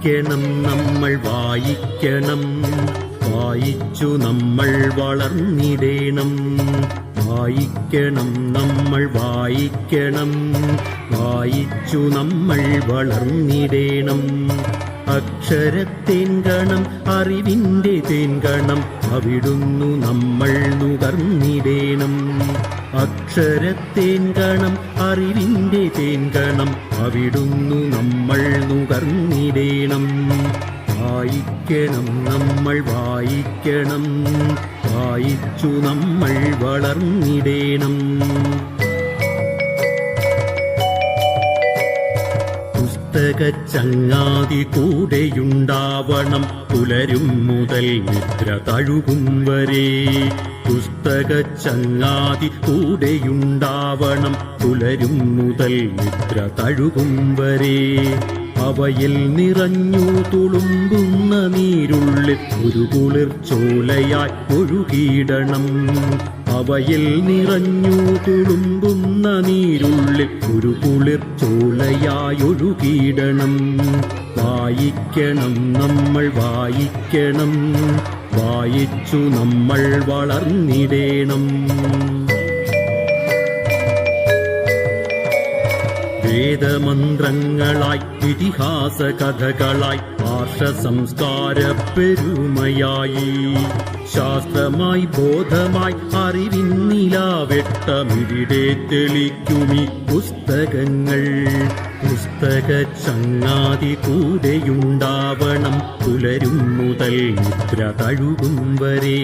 വായിക്കണം നമ്മൾ വായിക്കണം, വായിച്ചു നമ്മൾ വളർന്നിടേണം. വായിക്കണം നമ്മൾ വായിക്കണം, വായിച്ചു നമ്മൾ വളർന്നിടേണം. അക്ഷരത്തേൻകണം അറിവിന്റെ തേൻകണം, അവിടുന്നു നമ്മൾ നുകർന്നിടേണം. അക്ഷരത്തേൻകണം അറിവിന്റെ തേൻകണം, അവിടുന്നു നമ്മൾ നുകർന്നിടേണം. വായിക്കണം നമ്മൾ വായിക്കണം, വായിച്ചു നമ്മൾ വളർന്നിടേണം. പുസ്തകച്ചങ്ങാതി കൂടെയുണ്ടാവണം, പുലരും മുതൽ നിദ്ര തഴുകും വരെ. പുസ്തകച്ചങ്ങാതി കൂടെയുണ്ടാവണം, പുലരും മുതൽ നിദ്ര തഴുകും വരെ. അവയിൽ നിറഞ്ഞു തുളുമ്പുന്ന നീരുള്ളിൽ ഒരു കുളിർച്ചോലയായി ഒഴുകിയിടണം. അവയിൽ നിറഞ്ഞു തുളുമ്പുന്ന നീരുള്ളിൽ ഒരു കുളിർച്ചോലയായി ഒഴുകിയിടണം. വായിക്കണം നമ്മൾ വായിക്കണം, വായിച്ചു നമ്മൾ വളർന്നിടേണം. വേദമന്ത്രങ്ങളായി ഇതിഹാസ കഥകളായി ആർഷ സംസ്കാര പെരുമയായി, ശാസ്ത്രമായി ബോധമായി അറിവിന്നിലാവെട്ടമിവിടെ തെളിക്കുമീ പുസ്തകങ്ങൾ. പുസ്തകച്ചങ്ങാതി കൂടെയുണ്ടാവണം, പുലരും മുതൽ നിദ്ര തഴുകും വരെ.